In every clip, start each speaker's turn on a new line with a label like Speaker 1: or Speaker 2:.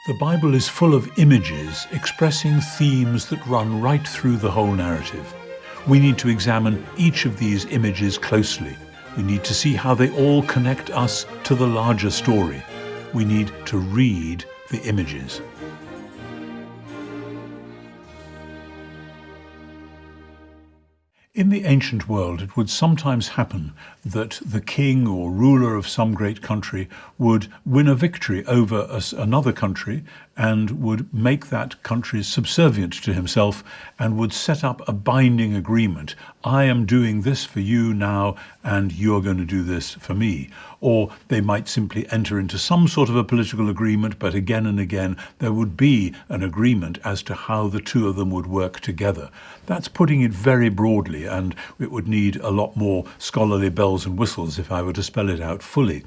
Speaker 1: The Bible is full of images expressing themes that run right through the whole narrative. We need to examine each of these images closely. We need to see how they all connect us to the larger story. We need to read the images. In the ancient world, it would sometimes happen that the king or ruler of some great country would win a victory over another country and would make that country subservient to himself and would set up a binding agreement. I am doing this for you now, and you're going to do this for me. Or they might simply enter into some sort of a political agreement, but again and again there would be an agreement as to how the two of them would work together. That's putting it very broadly, and it would need a lot more scholarly bells and whistles if I were to spell it out fully.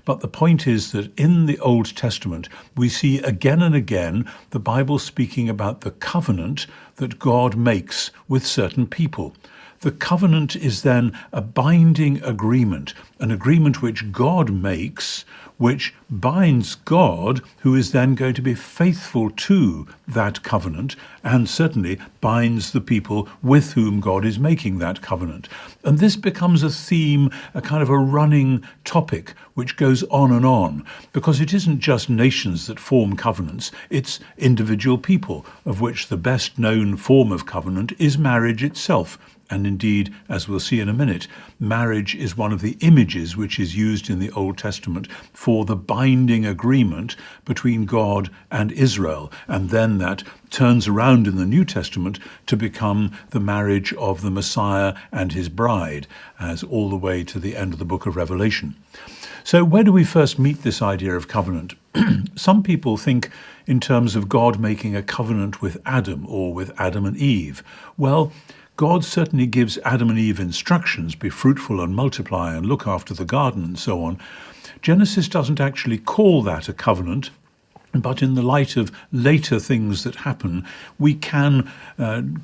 Speaker 1: But the point is that in the Old Testament, we see again and again the Bible speaking about the covenant that God makes with certain people. The covenant is then a binding agreement, an agreement which God makes, which binds God, who is then going to be faithful to that covenant, and certainly binds the people with whom God is making that covenant. And this becomes a theme, a kind of a running topic, which goes on, because it isn't just nations that form covenants, it's individual people, of which the best known form of covenant is marriage itself. And indeed, as we'll see in a minute, marriage is one of the images which is used in the Old Testament for the binding agreement between God and Israel. And then that turns around in the New Testament to become the marriage of the Messiah and his bride, as all the way to the end of the book of Revelation. So where do we first meet this idea of covenant? Some people think in terms of God making a covenant with Adam or with Adam and Eve. Well, God certainly gives Adam and Eve instructions, be fruitful and multiply and look after the garden and so on. Genesis doesn't actually call that a covenant, but in the light of later things that happen, we can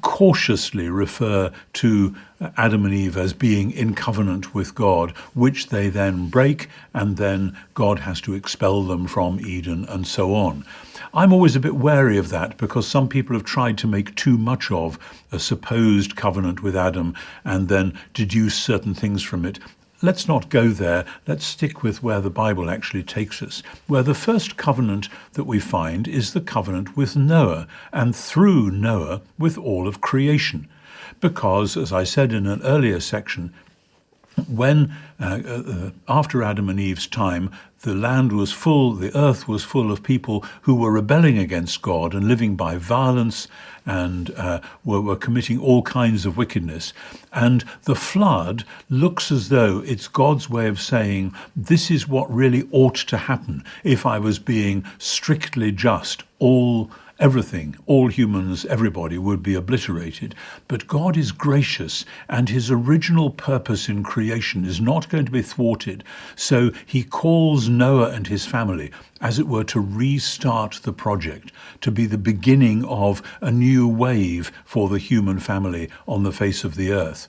Speaker 1: cautiously refer to Adam and Eve as being in covenant with God, which they then break, and then God has to expel them from Eden and so on. I'm always a bit wary of that because some people have tried to make too much of a supposed covenant with Adam and then deduce certain things from it. Let's not go there. Let's stick with where the Bible actually takes us, where the first covenant that we find is the covenant with Noah, and through Noah with all of creation. Because, as I said in an earlier section, when after Adam and Eve's time, the land was full, the earth was full of people who were rebelling against God and living by violence and were committing all kinds of wickedness. And the flood looks as though it's God's way of saying, this is what really ought to happen if I was being strictly just. Everything, all humans, everybody would be obliterated. But God is gracious, and his original purpose in creation is not going to be thwarted. So he calls Noah and his family, as it were, to restart the project, to be the beginning of a new wave for the human family on the face of the earth.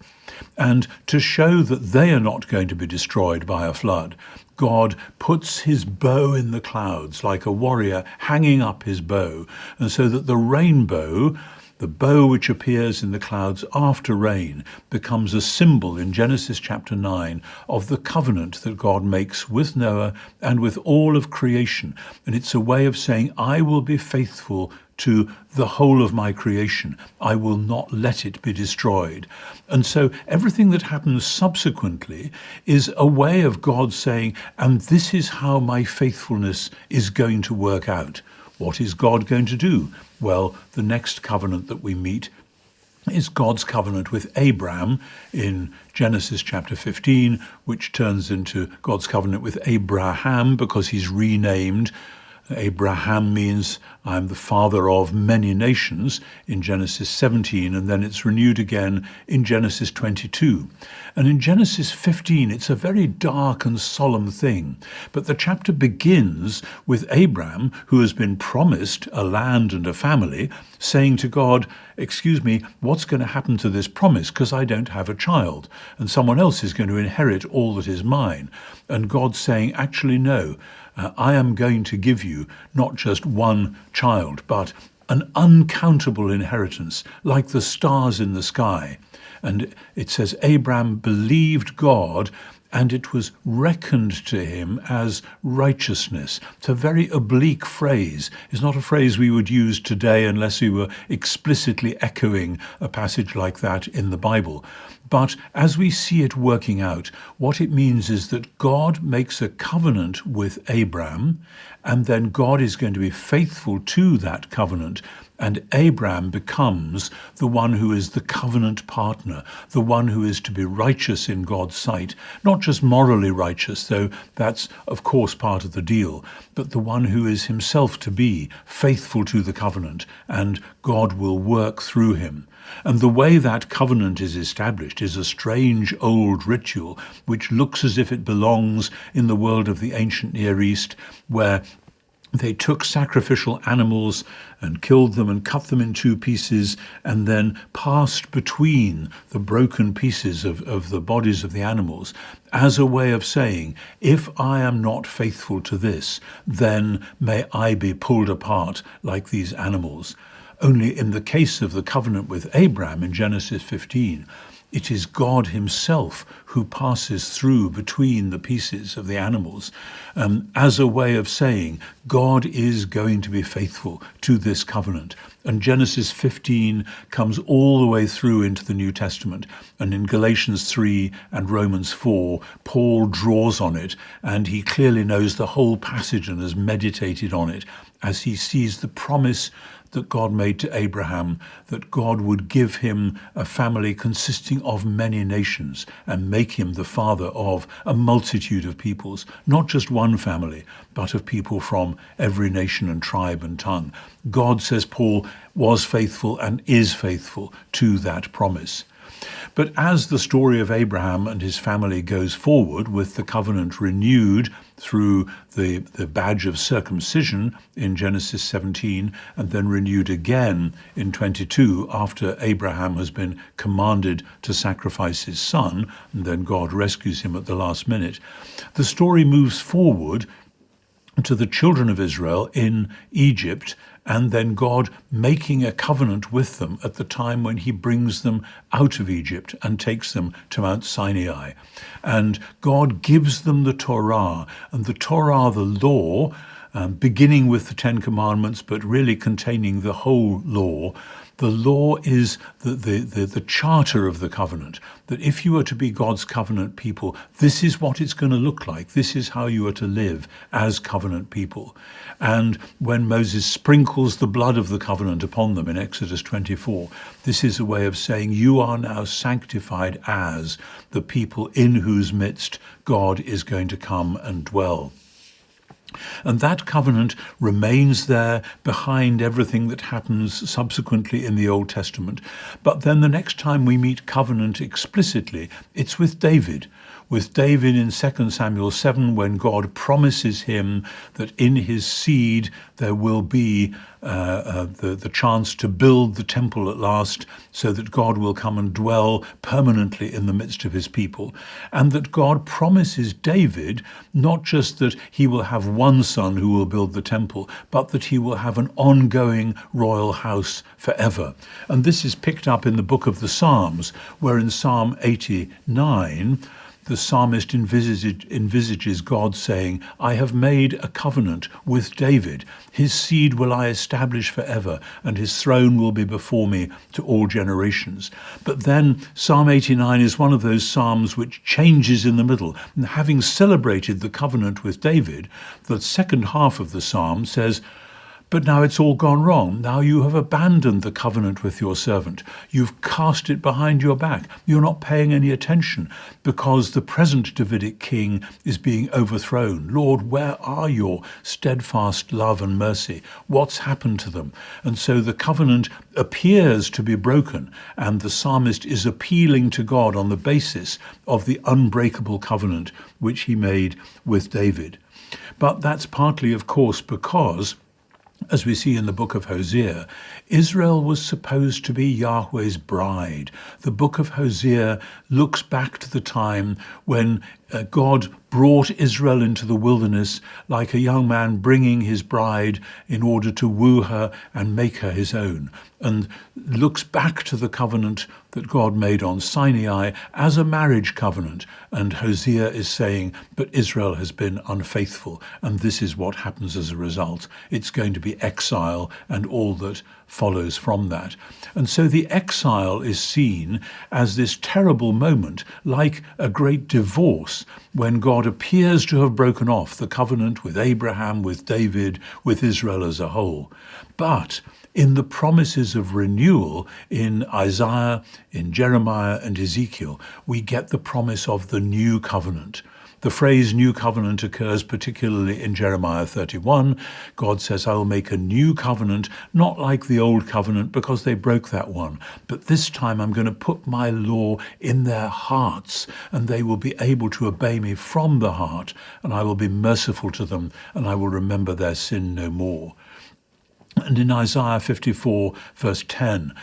Speaker 1: And to show that they are not going to be destroyed by a flood, God puts his bow in the clouds like a warrior hanging up his bow, and so that the rainbow, the bow which appears in the clouds after rain, becomes a symbol in Genesis chapter 9 of the covenant that God makes with Noah and with all of creation. And it's a way of saying, I will be faithful to the whole of my creation. I will not let it be destroyed. And so everything that happens subsequently is a way of God saying, and this is how my faithfulness is going to work out. What is God going to do? Well, the next covenant that we meet is God's covenant with Abraham in Genesis chapter 15, which turns into God's covenant with Abraham because he's renamed. Abraham means I'm the father of many nations in Genesis 17, and then it's renewed again in Genesis 22. And in Genesis 15, it's a very dark and solemn thing. But the chapter begins with Abraham, who has been promised a land and a family, saying to God, excuse me, what's going to happen to this promise? Because I don't have a child, and someone else is going to inherit all that is mine. And God saying, actually, no. I am going to give you not just one child, but an uncountable inheritance, like the stars in the sky. And it says, Abraham believed God, and it was reckoned to him as righteousness. It's a very oblique phrase. It's not a phrase we would use today unless we were explicitly echoing a passage like that in the Bible. But as we see it working out, what it means is that God makes a covenant with Abraham, and then God is going to be faithful to that covenant. And Abraham becomes the one who is the covenant partner, the one who is to be righteous in God's sight, not just morally righteous, though that's of course part of the deal, but the one who is himself to be faithful to the covenant, and God will work through him. And the way that covenant is established is a strange old ritual which looks as if it belongs in the world of the ancient Near East, where they took sacrificial animals and killed them and cut them in two pieces, and then passed between the broken pieces of the bodies of the animals as a way of saying, if I am not faithful to this, then may I be pulled apart like these animals. Only in the case of the covenant with Abraham in Genesis 15, it is God himself who passes through between the pieces of the animals as a way of saying God is going to be faithful to this covenant. And Genesis 15 comes all the way through into the New Testament. And in Galatians 3 and Romans 4, Paul draws on it, and he clearly knows the whole passage and has meditated on it as he sees the promise that God made to Abraham, that God would give him a family consisting of many nations and make him the father of a multitude of peoples, not just one family, but of people from every nation and tribe and tongue. God, says Paul, was faithful and is faithful to that promise. But as the story of Abraham and his family goes forward, with the covenant renewed through the badge of circumcision in Genesis 17, and then renewed again in 22 after Abraham has been commanded to sacrifice his son, and then God rescues him at the last minute, the story moves forward to the children of Israel in Egypt, and then God making a covenant with them at the time when he brings them out of Egypt and takes them to Mount Sinai. And God gives them the Torah, and the Torah, the law, beginning with the Ten Commandments, but really containing the whole law. The law is the charter of the covenant, that if you are to be God's covenant people, this is what it's going to look like. This is how you are to live as covenant people. And when Moses sprinkles the blood of the covenant upon them in Exodus 24, this is a way of saying you are now sanctified as the people in whose midst God is going to come and dwell. And that covenant remains there behind everything that happens subsequently in the Old Testament. But then the next time we meet covenant explicitly, it's with David. With David in 2 Samuel 7, when God promises him that in his seed there will be the chance to build the temple at last, so that God will come and dwell permanently in the midst of his people. And that God promises David not just that he will have one son who will build the temple, but that he will have an ongoing royal house forever. And this is picked up in the book of the Psalms, where in Psalm 89, the psalmist envisages God saying, I have made a covenant with David. His seed will I establish forever, and his throne will be before me to all generations. But then Psalm 89 is one of those psalms which changes in the middle. And having celebrated the covenant with David, the second half of the psalm says, but now it's all gone wrong. Now you have abandoned the covenant with your servant. You've cast it behind your back. You're not paying any attention because the present Davidic king is being overthrown. Lord, where are your steadfast love and mercy? What's happened to them? And so the covenant appears to be broken, and the psalmist is appealing to God on the basis of the unbreakable covenant which he made with David. But that's partly, of course, because, as we see in the book of Hosea, Israel was supposed to be Yahweh's bride. The book of Hosea looks back to the time when God brought Israel into the wilderness like a young man bringing his bride in order to woo her and make her his own, and looks back to the covenant that God made on Sinai as a marriage covenant. And Hosea is saying, but Israel has been unfaithful, and this is what happens as a result. It's going to be exile and all that follows from that. And so the exile is seen as this terrible moment, like a great divorce, when God appears to have broken off the covenant with Abraham, with David, with Israel as a whole. But in the promises of renewal in Isaiah, in Jeremiah and Ezekiel, we get the promise of the new covenant. The phrase new covenant occurs particularly in Jeremiah 31. God says, I will make a new covenant, not like the old covenant because they broke that one. But this time I'm going to put my law in their hearts, and they will be able to obey me from the heart, and I will be merciful to them, and I will remember their sin no more. And in Isaiah 54, verse 10,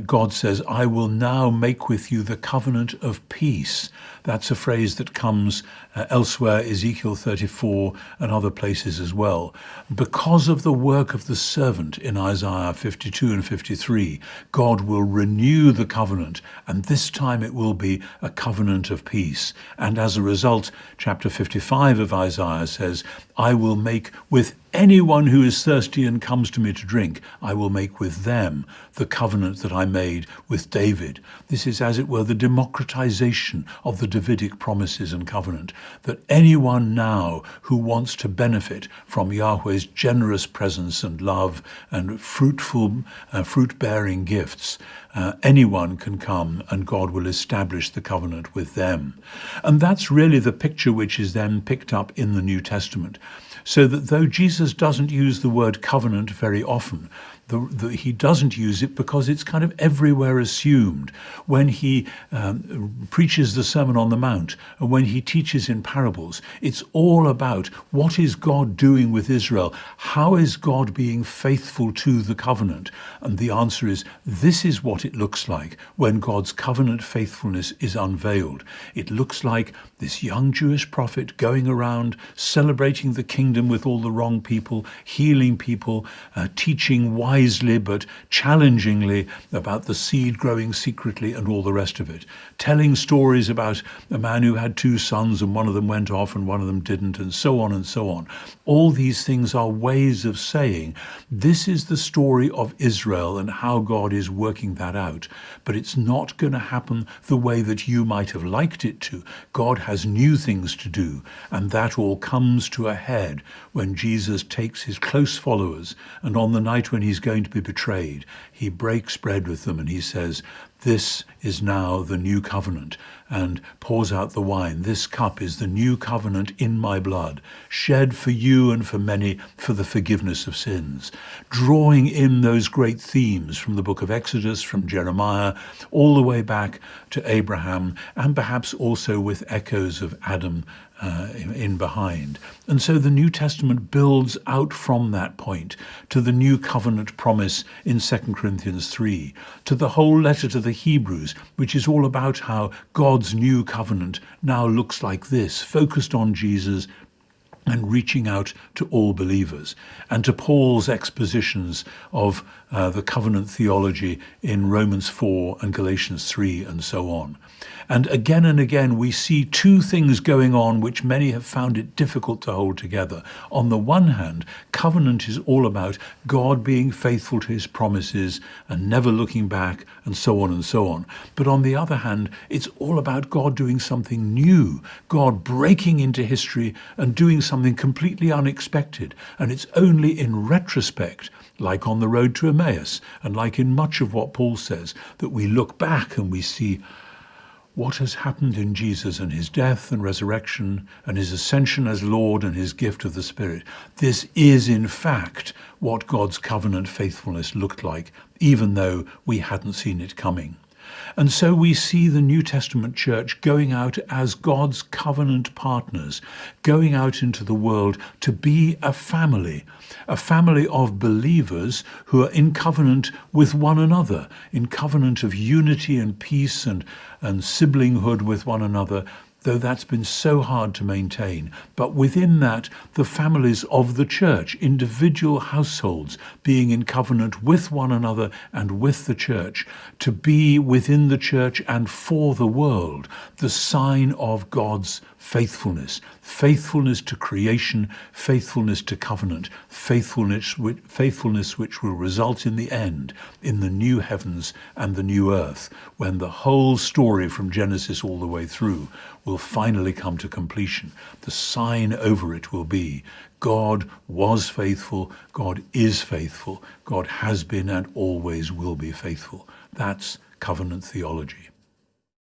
Speaker 1: God says, I will now make with you the covenant of peace. That's a phrase that comes elsewhere, Ezekiel 34 and other places as well. Because of the work of the servant in Isaiah 52 and 53, God will renew the covenant, and this time it will be a covenant of peace. And as a result, chapter 55 of Isaiah says, I will make with anyone who is thirsty and comes to me to drink, I will make with them the covenant that I made with David. This is, as it were, the democratization of the Davidic promises and covenant, that anyone now who wants to benefit from Yahweh's generous presence and love and fruitful, fruit-bearing gifts, anyone can come and God will establish the covenant with them. And that's really the picture which is then picked up in the New Testament. So that though Jesus doesn't use the word covenant very often, he doesn't use it because it's kind of everywhere assumed. When he preaches the Sermon on the Mount, and when he teaches in parables, it's all about what is God doing with Israel? How is God being faithful to the covenant? And the answer is, this is what it looks like when God's covenant faithfulness is unveiled. It looks like this young Jewish prophet going around celebrating the kingdom with all the wrong people, healing people, teaching wisely but challengingly about the seed growing secretly and all the rest of it, telling stories about a man who had two sons and one of them went off and one of them didn't, and so on and so on. All these things are ways of saying this is the story of Israel and how God is working that out. But it's not going to happen the way that you might have liked it to. God has new things to do, and that all comes to a head when Jesus takes his close followers, and on the night when he's going to be betrayed, he breaks bread with them and he says, this is now the new covenant, and pours out the wine. This cup is the new covenant in my blood, shed for you and for many for the forgiveness of sins. Drawing in those great themes from the book of Exodus, from Jeremiah, all the way back to Abraham, and perhaps also with echoes of Adam in behind. And so the New Testament builds out from that point to the new covenant promise in 2 Corinthians 3, to the whole letter to the Hebrews, which is all about how God's new covenant now looks like this, focused on Jesus and reaching out to all believers, and to Paul's expositions of the covenant theology in Romans 4 and Galatians 3 and so on. And again, we see two things going on which many have found it difficult to hold together. On the one hand, covenant is all about God being faithful to his promises and never looking back and so on and so on. But on the other hand, it's all about God doing something new, God breaking into history and doing something completely unexpected. And it's only in retrospect, like on the road to Emmaus, and like in much of what Paul says, that we look back and we see what has happened in Jesus and his death and resurrection and his ascension as Lord and his gift of the Spirit. This is, in fact, what God's covenant faithfulness looked like, even though we hadn't seen it coming. And so we see the New Testament church going out as God's covenant partners, going out into the world to be a family of believers who are in covenant with one another, in covenant of unity and peace and siblinghood with one another, though that's been so hard to maintain. But within that, the families of the church, individual households being in covenant with one another and with the church, to be within the church and for the world, the sign of God's faithfulness. Faithfulness to creation, faithfulness to covenant, faithfulness which will result in the end, in the new heavens and the new earth, when the whole story from Genesis all the way through will finally come to completion. The sign over it will be, God was faithful, God is faithful, God has been and always will be faithful. That's covenant theology.